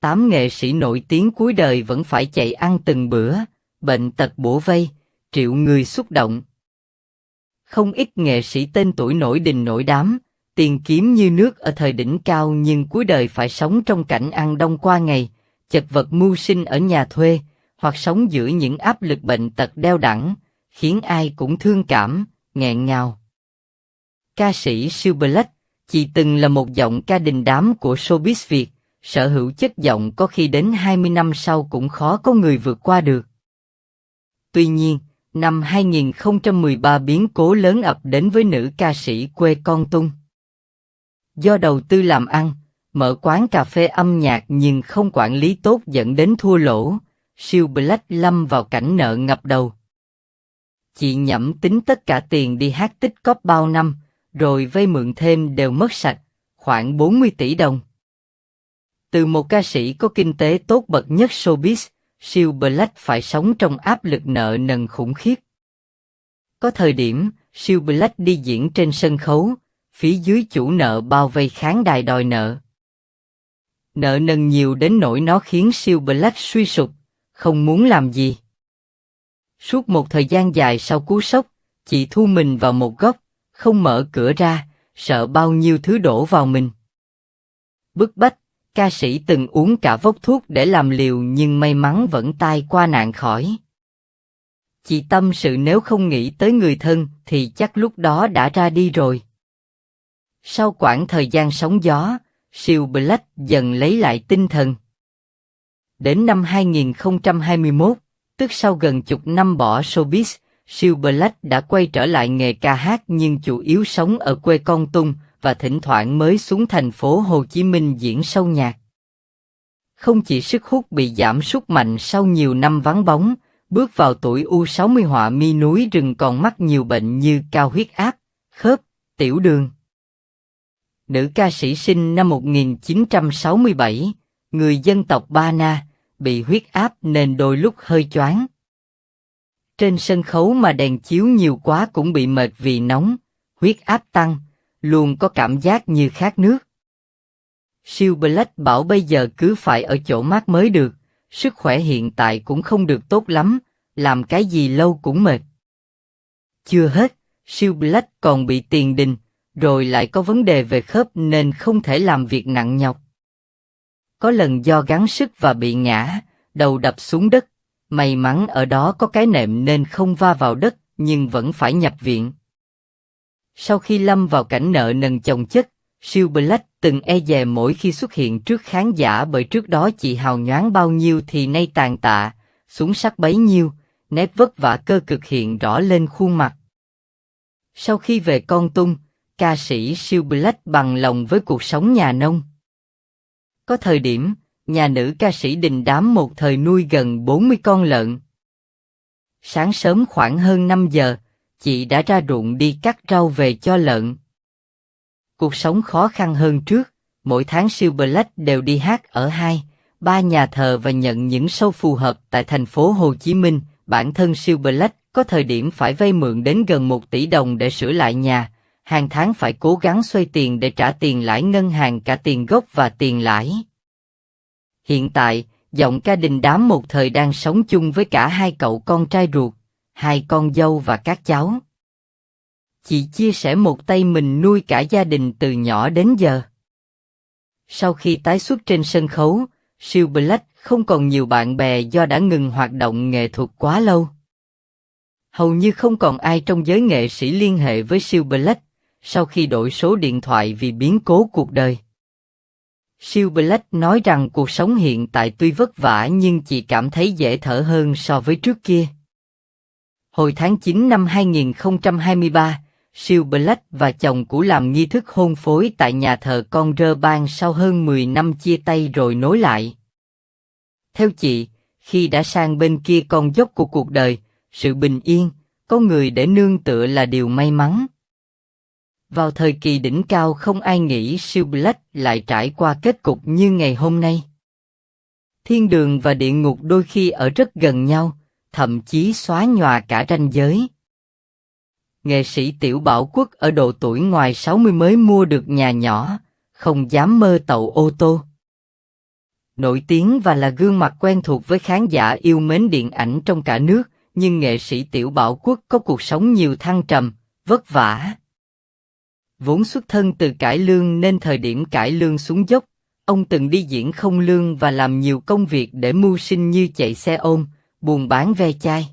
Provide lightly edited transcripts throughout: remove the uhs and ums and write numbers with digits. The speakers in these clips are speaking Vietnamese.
8 nghệ sĩ nổi tiếng cuối đời vẫn phải chạy ăn từng bữa, bệnh tật bủa vây, triệu người xúc động. Không ít nghệ sĩ tên tuổi nổi đình nổi đám, tiền kiếm như nước ở thời đỉnh cao nhưng cuối đời phải sống trong cảnh ăn đông qua ngày, chật vật mưu sinh ở nhà thuê, hoặc sống giữa những áp lực bệnh tật đeo đẳng, khiến ai cũng thương cảm, nghẹn ngào. Ca sĩ Silver Lake, chị từng là một giọng ca đình đám của showbiz Việt, sở hữu chất giọng có khi đến 20 năm sau cũng khó có người vượt qua được. Tuy nhiên, năm 2013 biến cố lớn ập đến với nữ ca sĩ quê Con Tum. Do đầu tư làm ăn, mở quán cà phê âm nhạc nhưng không quản lý tốt dẫn đến thua lỗ, Silver Lake lâm vào cảnh nợ ngập đầu. Chị nhẩm tính tất cả tiền đi hát tích cóp bao năm, rồi vay mượn thêm đều mất sạch, khoảng 40 tỷ đồng. Từ một ca sĩ có kinh tế tốt bậc nhất showbiz, Silver Lake phải sống trong áp lực nợ nần khủng khiếp. Có thời điểm, Silver Lake đi diễn trên sân khấu, phía dưới chủ nợ bao vây khán đài đòi nợ. Nợ nần nhiều đến nỗi nó khiến Silver Lake suy sụp, không muốn làm gì. Suốt một thời gian dài sau cú sốc, chị thu mình vào một góc, không mở cửa ra, sợ bao nhiêu thứ đổ vào mình. Bức bách, ca sĩ từng uống cả vốc thuốc để làm liều nhưng may mắn vẫn tai qua nạn khỏi. Chị tâm sự nếu không nghĩ tới người thân thì chắc lúc đó đã ra đi rồi. Sau quãng thời gian sóng gió, Silver Lake dần lấy lại tinh thần. Đến năm 2021, tức sau gần chục năm bỏ showbiz, Silver Lake đã quay trở lại nghề ca hát nhưng chủ yếu sống ở quê Con Tum và thỉnh thoảng mới xuống thành phố Hồ Chí Minh diễn show nhạc. Không chỉ sức hút bị giảm sút mạnh sau nhiều năm vắng bóng, bước vào tuổi U60 họa mi núi rừng còn mắc nhiều bệnh như cao huyết áp, khớp, tiểu đường. Nữ ca sĩ sinh năm 1967, người dân tộc Ba Na, bị huyết áp nên đôi lúc hơi choáng. Trên sân khấu mà đèn chiếu nhiều quá cũng bị mệt vì nóng, huyết áp tăng, luôn có cảm giác như khát nước. Silver Lake bảo bây giờ cứ phải ở chỗ mát mới được, sức khỏe hiện tại cũng không được tốt lắm, làm cái gì lâu cũng mệt. Chưa hết, Silver Lake còn bị tiền đình, rồi lại có vấn đề về khớp nên không thể làm việc nặng nhọc. Có lần do gắng sức và bị ngã, đầu đập xuống đất, may mắn ở đó có cái nệm nên không va vào đất nhưng vẫn phải nhập viện. Sau khi lâm vào cảnh nợ nần chồng chất, Silver Lake từng e dè mỗi khi xuất hiện trước khán giả bởi trước đó chị hào nhoáng bao nhiêu thì nay tàn tạ, xuống sắc bấy nhiêu, nét vất vả cơ cực hiện rõ lên khuôn mặt. Sau khi về Con Tum, ca sĩ Silver Lake bằng lòng với cuộc sống nhà nông. Có thời điểm, nhà nữ ca sĩ đình đám một thời nuôi gần 40 con lợn. Sáng sớm khoảng hơn 5 giờ, chị đã ra ruộng đi cắt rau về cho lợn. Cuộc sống khó khăn hơn trước, mỗi tháng Silver Lake đều đi hát ở 2-3 nhà thờ và nhận những show phù hợp tại thành phố Hồ Chí Minh. Bản thân Silver Lake có thời điểm phải vay mượn đến gần 1 tỷ đồng để sửa lại nhà, hàng tháng phải cố gắng xoay tiền để trả tiền lãi ngân hàng cả tiền gốc và tiền lãi. Hiện tại, giọng ca đình đám một thời đang sống chung với cả 2 cậu con trai ruột, 2 con dâu và các cháu. Chị chia sẻ một tay mình nuôi cả gia đình từ nhỏ đến giờ. Sau khi tái xuất trên sân khấu, Silver Lake không còn nhiều bạn bè do đã ngừng hoạt động nghệ thuật quá lâu. Hầu như không còn ai trong giới nghệ sĩ liên hệ với Silver Lake sau khi đổi số điện thoại vì biến cố cuộc đời. Silver Lake nói rằng cuộc sống hiện tại tuy vất vả nhưng chị cảm thấy dễ thở hơn so với trước kia. Hồi tháng 9 năm 2023, Silver Lake và chồng cũ làm nghi thức hôn phối tại nhà thờ Con Rơ Bang sau hơn 10 năm chia tay rồi nối lại. Theo chị, khi đã sang bên kia con dốc của cuộc đời, sự bình yên, có người để nương tựa là điều may mắn. Vào thời kỳ đỉnh cao không ai nghĩ Silver Lake lại trải qua kết cục như ngày hôm nay. Thiên đường và địa ngục đôi khi ở rất gần nhau, thậm chí xóa nhòa cả ranh giới. Nghệ sĩ Tiểu Bảo Quốc ở độ tuổi ngoài 60 mới mua được nhà nhỏ, không dám mơ tậu ô tô. Nổi tiếng và là gương mặt quen thuộc với khán giả yêu mến điện ảnh trong cả nước, nhưng nghệ sĩ Tiểu Bảo Quốc có cuộc sống nhiều thăng trầm, vất vả. Vốn xuất thân từ cải lương nên thời điểm cải lương xuống dốc, ông từng đi diễn không lương và làm nhiều công việc để mưu sinh như chạy xe ôm, buôn bán ve chai.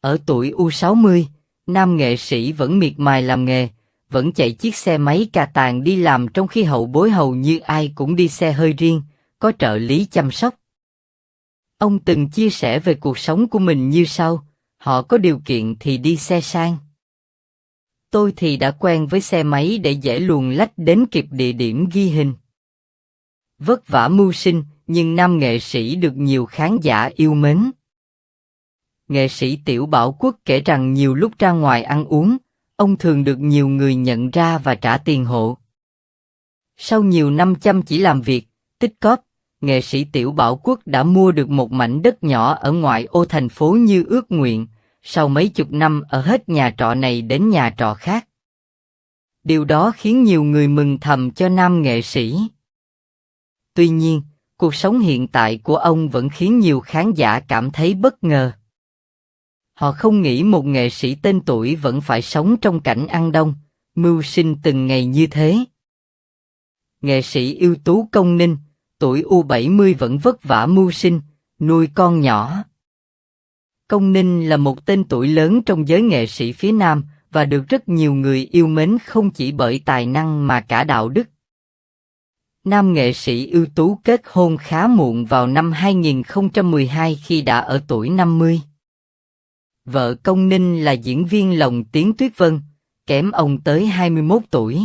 Ở tuổi U60, nam nghệ sĩ vẫn miệt mài làm nghề, vẫn chạy chiếc xe máy cà tàng đi làm trong khi hậu bối hầu như ai cũng đi xe hơi riêng, có trợ lý chăm sóc. Ông từng chia sẻ về cuộc sống của mình như sau: họ có điều kiện thì đi xe sang. Tôi thì đã quen với xe máy để dễ luồn lách đến kịp địa điểm ghi hình. Vất vả mưu sinh, nhưng nam nghệ sĩ được nhiều khán giả yêu mến. Nghệ sĩ Tiểu Bảo Quốc kể rằng nhiều lúc ra ngoài ăn uống, ông thường được nhiều người nhận ra và trả tiền hộ. Sau nhiều năm chăm chỉ làm việc, tích cóp, nghệ sĩ Tiểu Bảo Quốc đã mua được một mảnh đất nhỏ ở ngoại ô thành phố như ước nguyện, sau mấy chục năm ở hết nhà trọ này đến nhà trọ khác. Điều đó khiến nhiều người mừng thầm cho nam nghệ sĩ. Tuy nhiên, cuộc sống hiện tại của ông vẫn khiến nhiều khán giả cảm thấy bất ngờ. Họ không nghĩ một nghệ sĩ tên tuổi vẫn phải sống trong cảnh ăn đông, mưu sinh từng ngày như thế. Nghệ sĩ ưu tú Công Ninh, tuổi U70 vẫn vất vả mưu sinh, nuôi con nhỏ. Công Ninh là một tên tuổi lớn trong giới nghệ sĩ phía Nam và được rất nhiều người yêu mến không chỉ bởi tài năng mà cả đạo đức. Nam nghệ sĩ ưu tú kết hôn khá muộn vào năm 2012 khi đã ở tuổi 50. Vợ Công Ninh là diễn viên lồng tiếng Tuyết Vân, kém ông tới 21 tuổi.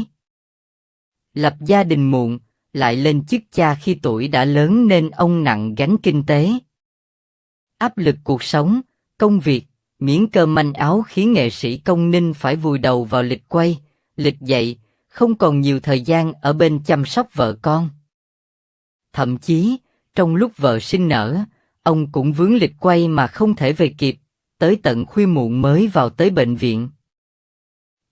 Lập gia đình muộn, lại lên chức cha khi tuổi đã lớn nên ông nặng gánh kinh tế. Áp lực cuộc sống, công việc, miếng cơm manh áo khiến nghệ sĩ Công Ninh phải vùi đầu vào lịch quay, lịch dạy, không còn nhiều thời gian ở bên chăm sóc vợ con. Thậm chí, trong lúc vợ sinh nở, ông cũng vướng lịch quay mà không thể về kịp, tới tận khuya muộn mới vào tới bệnh viện.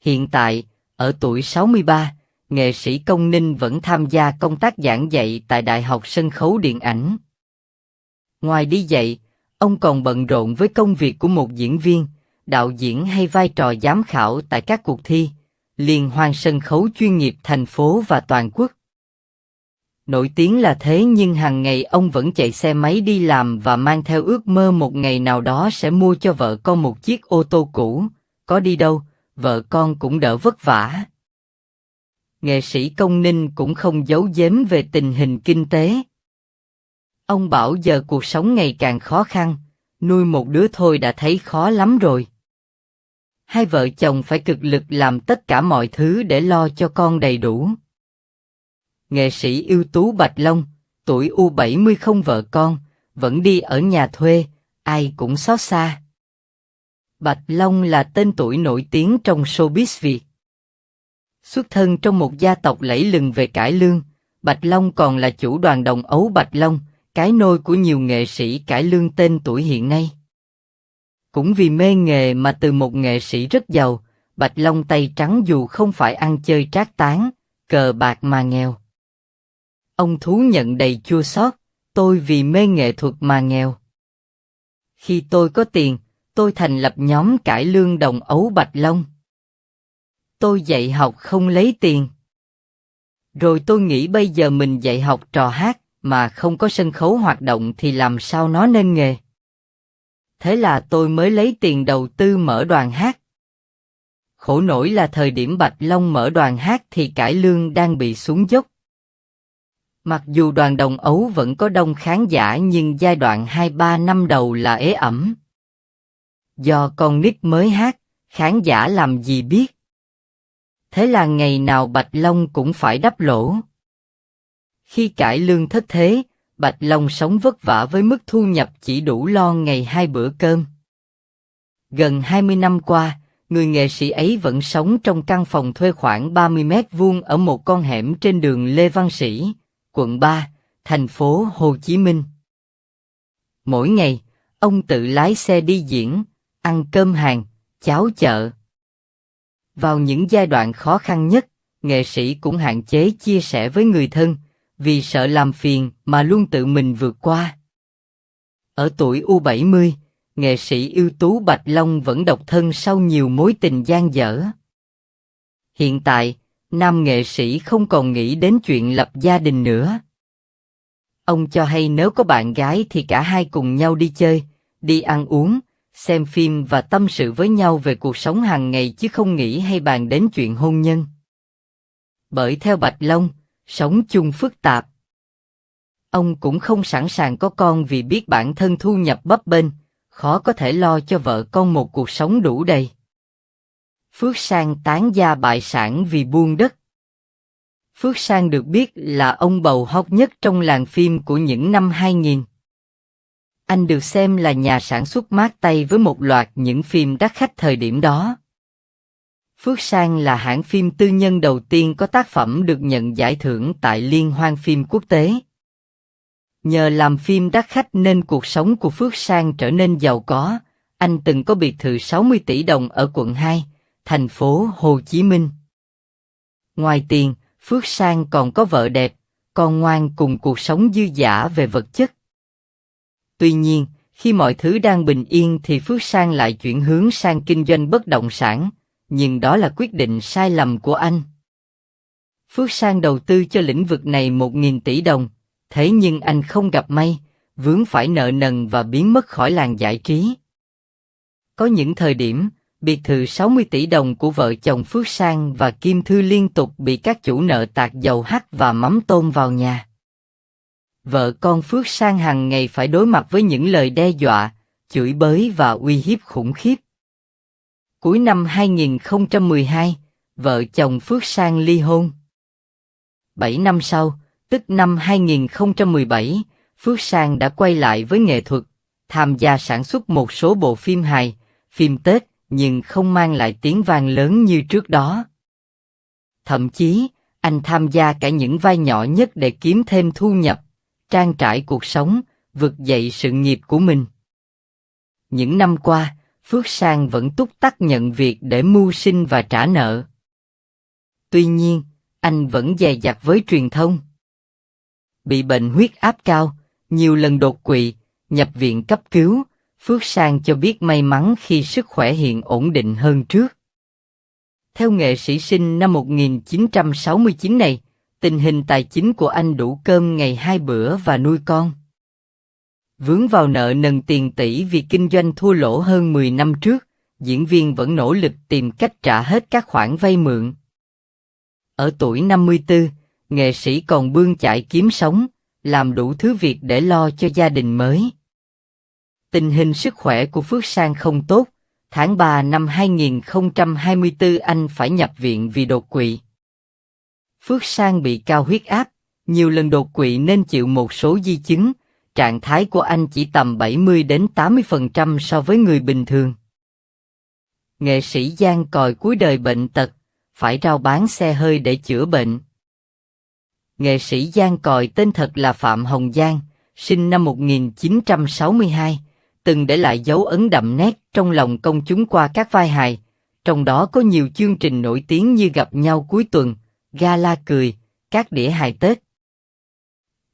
Hiện tại, ở tuổi 63, nghệ sĩ Công Ninh vẫn tham gia công tác giảng dạy tại Đại học Sân khấu Điện ảnh. Ngoài đi dạy, ông còn bận rộn với công việc của một diễn viên, đạo diễn hay vai trò giám khảo tại các cuộc thi, liên hoan sân khấu chuyên nghiệp thành phố và toàn quốc. Nổi tiếng là thế nhưng hàng ngày ông vẫn chạy xe máy đi làm và mang theo ước mơ một ngày nào đó sẽ mua cho vợ con một chiếc ô tô cũ, có đi đâu, vợ con cũng đỡ vất vả. Nghệ sĩ Công Ninh cũng không giấu giếm về tình hình kinh tế. Ông bảo giờ cuộc sống ngày càng khó khăn, nuôi một đứa thôi đã thấy khó lắm rồi. Hai vợ chồng phải cực lực làm tất cả mọi thứ để lo cho con đầy đủ. Nghệ sĩ ưu tú Bạch Long, tuổi U70 không vợ con, vẫn đi ở nhà thuê, ai cũng xót xa. Bạch Long là tên tuổi nổi tiếng trong showbiz Việt. Xuất thân trong một gia tộc lẫy lừng về cải lương, Bạch Long còn là chủ đoàn đồng ấu Bạch Long, cái nôi của nhiều nghệ sĩ cải lương tên tuổi hiện nay. Cũng vì mê nghề mà từ một nghệ sĩ rất giàu, Bạch Long tay trắng dù không phải ăn chơi trác tán, cờ bạc mà nghèo. Ông thú nhận đầy chua xót, tôi vì mê nghệ thuật mà nghèo. Khi tôi có tiền, tôi thành lập nhóm cải lương đồng ấu Bạch Long. Tôi dạy học không lấy tiền. Rồi tôi nghĩ bây giờ mình dạy học trò hát mà không có sân khấu hoạt động thì làm sao nó nên nghề. Thế là tôi mới lấy tiền đầu tư mở đoàn hát. Khổ nổi là thời điểm Bạch Long mở đoàn hát thì cải lương đang bị xuống dốc. Mặc dù đoàn đồng ấu vẫn có đông khán giả nhưng giai đoạn 2-3 năm đầu là ế ẩm. Do con nít mới hát, khán giả làm gì biết. Thế là ngày nào Bạch Long cũng phải đắp lỗ. Khi cải lương thất thế, Bạch Long sống vất vả với mức thu nhập chỉ đủ lo ngày 2 bữa cơm. Gần 20 năm qua, người nghệ sĩ ấy vẫn sống trong căn phòng thuê khoảng 30 mét vuông ở một con hẻm trên đường Lê Văn Sĩ, quận 3, thành phố Hồ Chí Minh. Mỗi ngày, ông tự lái xe đi diễn, ăn cơm hàng, cháo chợ. Vào những giai đoạn khó khăn nhất, nghệ sĩ cũng hạn chế chia sẻ với người thân, vì sợ làm phiền mà luôn tự mình vượt qua. Ở tuổi U70, nghệ sĩ ưu tú Bạch Long vẫn độc thân sau nhiều mối tình dang dở. Hiện tại, nam nghệ sĩ không còn nghĩ đến chuyện lập gia đình nữa. Ông cho hay nếu có bạn gái thì cả hai cùng nhau đi chơi, đi ăn uống, xem phim và tâm sự với nhau về cuộc sống hàng ngày chứ không nghĩ hay bàn đến chuyện hôn nhân. Bởi theo Bạch Long, sống chung phức tạp. Ông cũng không sẵn sàng có con vì biết bản thân thu nhập bấp bênh, khó có thể lo cho vợ con một cuộc sống đủ đầy. Phước Sang tán gia bại sản vì buôn đất. Phước Sang được biết là ông bầu hot nhất trong làng phim của những năm 2000. Anh được xem là nhà sản xuất mát tay với một loạt những phim đắt khách thời điểm đó. Phước Sang là hãng phim tư nhân đầu tiên có tác phẩm được nhận giải thưởng tại Liên hoan phim quốc tế. Nhờ làm phim đắt khách nên cuộc sống của Phước Sang trở nên giàu có. Anh từng có biệt thự 60 tỷ đồng ở quận 2, thành phố Hồ Chí Minh. Ngoài tiền, Phước Sang còn có vợ đẹp, con ngoan cùng cuộc sống dư dả về vật chất. Tuy nhiên, khi mọi thứ đang bình yên thì Phước Sang lại chuyển hướng sang kinh doanh bất động sản, nhưng đó là quyết định sai lầm của anh. Phước Sang đầu tư cho lĩnh vực này 1.000 tỷ đồng, thế nhưng anh không gặp may, vướng phải nợ nần và biến mất khỏi làng giải trí. Có những thời điểm, biệt thự 60 tỷ đồng của vợ chồng Phước Sang và Kim Thư liên tục bị các chủ nợ tạt dầu hắt và mắm tôm vào nhà. Vợ con Phước Sang hàng ngày phải đối mặt với những lời đe dọa, chửi bới và uy hiếp khủng khiếp. Cuối năm 2012, vợ chồng Phước Sang ly hôn. 7 năm sau, tức năm 2017, Phước Sang đã quay lại với nghệ thuật, tham gia sản xuất một số bộ phim hài, phim Tết, nhưng không mang lại tiếng vang lớn như trước đó. Thậm chí, anh tham gia cả những vai nhỏ nhất để kiếm thêm thu nhập, trang trải cuộc sống, vực dậy sự nghiệp của mình. Những năm qua, Phước Sang vẫn túc tắc nhận việc để mưu sinh và trả nợ. Tuy nhiên, anh vẫn dè dặt với truyền thông. Bị bệnh huyết áp cao, nhiều lần đột quỵ, nhập viện cấp cứu, Phước Sang cho biết may mắn khi sức khỏe hiện ổn định hơn trước. Theo nghệ sĩ sinh năm 1969 này, tình hình tài chính của anh đủ cơm ngày 2 bữa và nuôi con. Vướng vào nợ nần tiền tỷ vì kinh doanh thua lỗ hơn 10 năm trước, diễn viên vẫn nỗ lực tìm cách trả hết các khoản vay mượn. Ở tuổi 54, nghệ sĩ còn bươn chải kiếm sống, làm đủ thứ việc để lo cho gia đình mới. Tình hình sức khỏe của Phước Sang không tốt, tháng 3 năm 2024 anh phải nhập viện vì đột quỵ. Phước Sang bị cao huyết áp, nhiều lần đột quỵ nên chịu một số di chứng, trạng thái của anh chỉ tầm 70 đến 80% so với người bình thường. Nghệ sĩ Giang Còi cuối đời bệnh tật, phải rao bán xe hơi để chữa bệnh. Nghệ sĩ Giang Còi tên thật là Phạm Hồng Giang, sinh năm 1962, từng để lại dấu ấn đậm nét trong lòng công chúng qua các vai hài, trong đó có nhiều chương trình nổi tiếng như Gặp nhau cuối tuần, Gala cười, các đĩa hài Tết.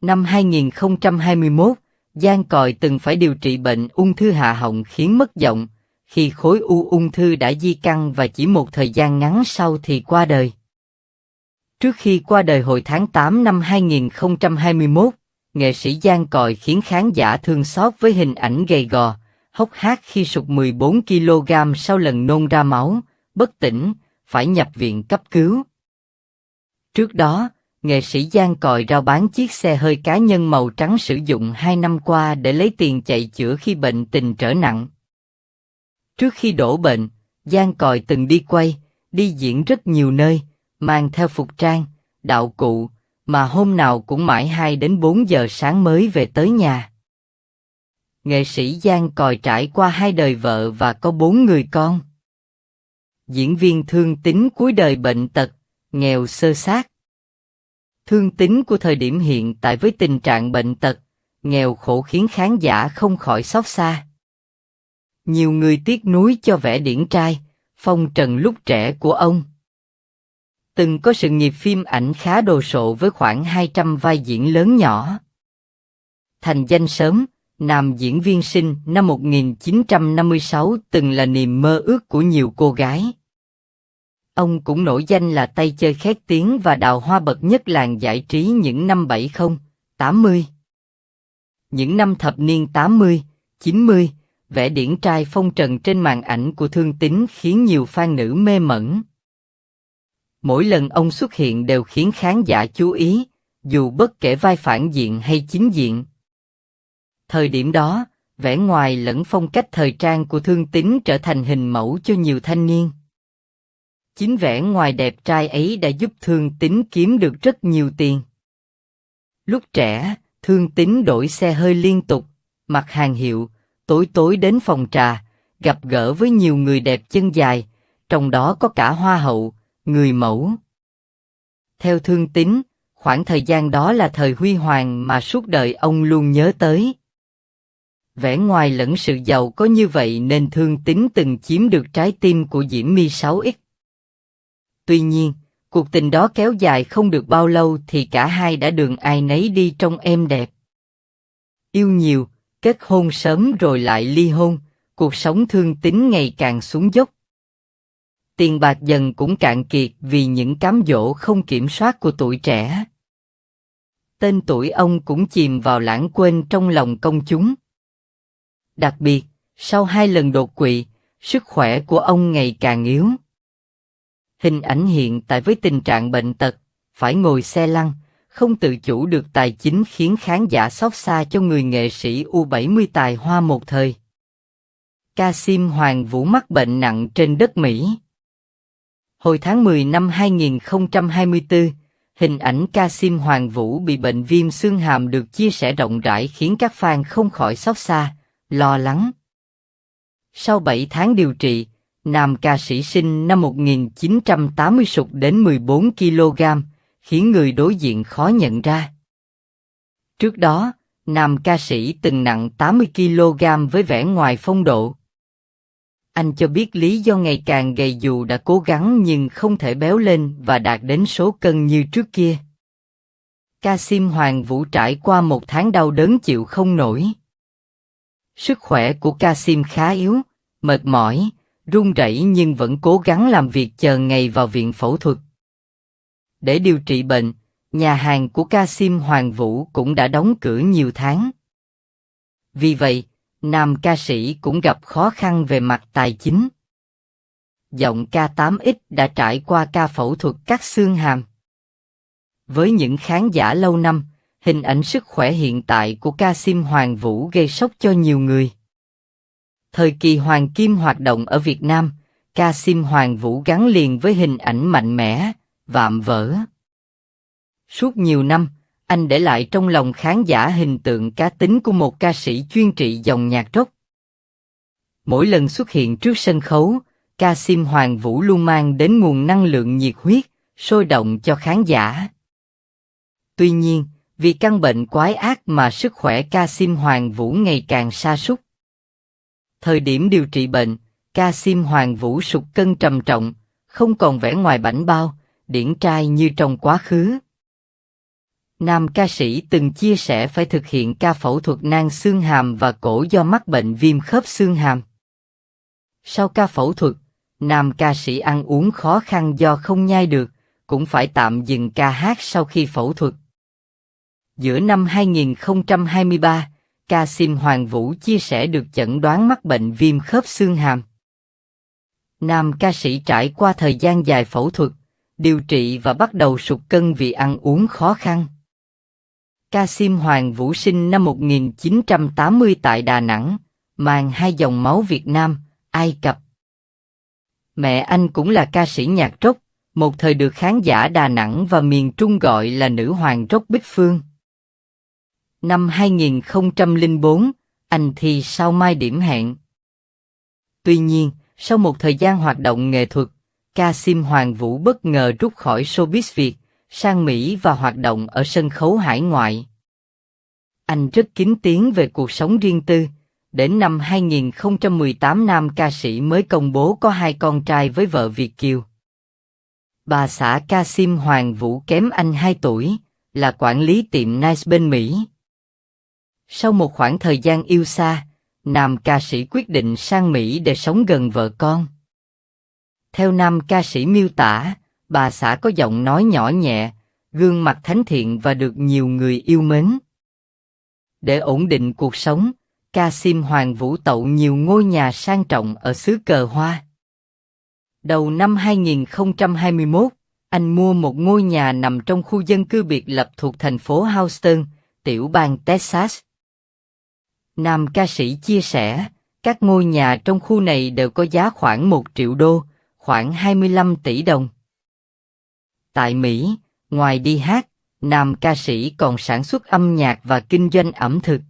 Năm 2021, Giang Còi từng phải điều trị bệnh ung thư hạ họng khiến mất giọng, khi khối ung thư đã di căn và chỉ một thời gian ngắn sau thì qua đời. Trước khi qua đời hồi tháng 8 năm 2021, nghệ sĩ Giang Còi khiến khán giả thương xót với hình ảnh gầy gò, hốc hác khi sụt 14 kg sau lần nôn ra máu, bất tỉnh, phải nhập viện cấp cứu. Trước đó, nghệ sĩ Giang Còi rao bán chiếc xe hơi cá nhân màu trắng sử dụng 2 năm qua để lấy tiền chạy chữa khi bệnh tình trở nặng. Trước khi đổ bệnh, Giang Còi từng đi quay, đi diễn rất nhiều nơi, mang theo phục trang, đạo cụ, mà hôm nào cũng mãi 2 đến 4 giờ sáng mới về tới nhà. Nghệ sĩ Giang Còi trải qua 2 đời vợ và có 4 người con. Diễn viên Thương Tín cuối đời bệnh tật, nghèo xơ xác. Thương Tín của thời điểm hiện tại với tình trạng bệnh tật, nghèo khổ khiến khán giả không khỏi xót xa. Nhiều người tiếc nuối cho vẻ điển trai, phong trần lúc trẻ của ông. từng có sự nghiệp phim ảnh khá đồ sộ với khoảng 200 vai diễn lớn nhỏ. Thành danh sớm, nam diễn viên sinh năm 1956 từng là niềm mơ ước của nhiều cô gái. Ông cũng nổi danh là tay chơi khét tiếng và đào hoa bậc nhất làng giải trí những năm 70, 80. Những năm thập niên 80, 90, vẻ điển trai phong trần trên màn ảnh của Thương Tín khiến nhiều fan nữ mê mẩn. Mỗi lần ông xuất hiện đều khiến khán giả chú ý, dù bất kể vai phản diện hay chính diện. Thời điểm đó, vẻ ngoài lẫn phong cách thời trang của Thương Tín trở thành hình mẫu cho nhiều thanh niên. Chính vẻ ngoài đẹp trai ấy đã giúp Thương Tín kiếm được rất nhiều tiền. Lúc trẻ, Thương Tín đổi xe hơi liên tục, mặc hàng hiệu, tối tối đến phòng trà, gặp gỡ với nhiều người đẹp chân dài, trong đó có cả hoa hậu, người mẫu. Theo Thương Tín, khoảng thời gian đó là thời huy hoàng mà suốt đời ông luôn nhớ tới. Vẻ ngoài lẫn sự giàu có như vậy nên Thương Tín từng chiếm được trái tim của Diễm My 6X. Tuy nhiên, cuộc tình đó kéo dài không được bao lâu thì cả hai đã đường ai nấy đi trong êm đẹp. Yêu nhiều, kết hôn sớm rồi lại ly hôn, cuộc sống Thương Tín ngày càng xuống dốc. Tiền bạc dần cũng cạn kiệt vì những cám dỗ không kiểm soát của tuổi trẻ. Tên tuổi ông cũng chìm vào lãng quên trong lòng công chúng. Đặc biệt, sau 2 lần đột quỵ, sức khỏe của ông ngày càng yếu. Hình ảnh hiện tại với tình trạng bệnh tật, phải ngồi xe lăn, không tự chủ được tài chính khiến khán giả xót xa cho người nghệ sĩ U70 tài hoa một thời. Kasim Hoàng Vũ mắc bệnh nặng trên đất Mỹ. Hồi tháng 10 năm 2024, hình ảnh Kasim Hoàng Vũ bị bệnh viêm xương hàm được chia sẻ rộng rãi khiến các fan không khỏi xót xa, lo lắng. Sau 7 tháng điều trị, nam ca sĩ sinh năm 1980 sụt đến 14 kg, khiến người đối diện khó nhận ra. Trước đó, nam ca sĩ từng nặng 80 kg với vẻ ngoài phong độ. Anh cho biết lý do ngày càng gầy dù đã cố gắng nhưng không thể béo lên và đạt đến số cân như trước kia. Kasim Hoàng Vũ trải qua 1 tháng đau đớn chịu không nổi. Sức khỏe của Kasim khá yếu, mệt mỏi, run rẩy nhưng vẫn cố gắng làm việc chờ ngày vào viện phẫu thuật. Để điều trị bệnh, nhà hàng của Kasim Hoàng Vũ cũng đã đóng cửa nhiều tháng. Vì vậy, nam ca sĩ cũng gặp khó khăn về mặt tài chính. Giọng K8X đã trải qua ca phẫu thuật cắt xương hàm. Với những khán giả lâu năm, hình ảnh sức khỏe hiện tại của Kasim Hoàng Vũ gây sốc cho nhiều người. Thời kỳ Hoàng Kim hoạt động ở Việt Nam, Kasim Hoàng Vũ gắn liền với hình ảnh mạnh mẽ, vạm vỡ. Suốt nhiều năm, anh để lại trong lòng khán giả hình tượng cá tính của một ca sĩ chuyên trị dòng nhạc rock. Mỗi lần xuất hiện trước sân khấu, Kasim Hoàng Vũ luôn mang đến nguồn năng lượng nhiệt huyết, sôi động cho khán giả. Tuy nhiên, vì căn bệnh quái ác mà sức khỏe Kasim Hoàng Vũ ngày càng sa sút. Thời điểm điều trị bệnh, Kasim Hoàng Vũ sụt cân trầm trọng, không còn vẻ ngoài bảnh bao, điển trai như trong quá khứ. Nam ca sĩ từng chia sẻ phải thực hiện ca phẫu thuật nang xương hàm và cổ do mắc bệnh viêm khớp xương hàm. Sau ca phẫu thuật, nam ca sĩ ăn uống khó khăn do không nhai được, cũng phải tạm dừng ca hát sau khi phẫu thuật. Giữa năm 2023, Kasim Hoàng Vũ chia sẻ được chẩn đoán mắc bệnh viêm khớp xương hàm. Nam ca sĩ trải qua thời gian dài phẫu thuật, điều trị và bắt đầu sụt cân vì ăn uống khó khăn. Kasim Hoàng Vũ sinh năm 1980 tại Đà Nẵng, mang 2 dòng máu Việt Nam, Ai Cập. Mẹ anh cũng là ca sĩ nhạc rock, một thời được khán giả Đà Nẵng và miền Trung gọi là nữ hoàng rock Bích Phương. Năm 2004, anh thi sao mai điểm hẹn. Tuy nhiên, sau một thời gian hoạt động nghệ thuật, Kasim Hoàng Vũ bất ngờ rút khỏi showbiz Việt, sang Mỹ và hoạt động ở sân khấu hải ngoại. Anh rất kín tiếng về cuộc sống riêng tư. Đến năm 2018 nam ca sĩ mới công bố có 2 con trai với vợ Việt kiều. Bà xã Kasim Hoàng Vũ kém anh 2 tuổi, là quản lý tiệm Nice bên Mỹ. Sau một khoảng thời gian yêu xa, nam ca sĩ quyết định sang Mỹ để sống gần vợ con. Theo nam ca sĩ miêu tả, bà xã có giọng nói nhỏ nhẹ, gương mặt thánh thiện và được nhiều người yêu mến. Để ổn định cuộc sống, Kasim Hoàng Vũ tậu nhiều ngôi nhà sang trọng ở xứ cờ hoa. Đầu năm 2021, anh mua một ngôi nhà nằm trong khu dân cư biệt lập thuộc thành phố Houston, tiểu bang Texas. Nam ca sĩ chia sẻ, các ngôi nhà trong khu này đều có giá khoảng 1 triệu đô, khoảng 25 tỷ đồng. Tại Mỹ, ngoài đi hát, nam ca sĩ còn sản xuất âm nhạc và kinh doanh ẩm thực.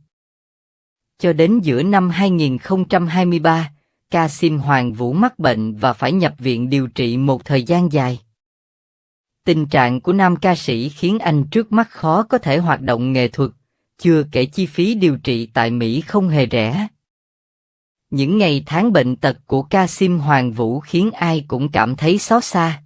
Cho đến giữa năm 2023, Kasim Hoàng Vũ mắc bệnh và phải nhập viện điều trị một thời gian dài. Tình trạng của nam ca sĩ khiến anh trước mắt khó có thể hoạt động nghệ thuật, chưa kể chi phí điều trị tại Mỹ không hề rẻ. Những ngày tháng bệnh tật của Kasim Hoàng Vũ khiến ai cũng cảm thấy xót xa.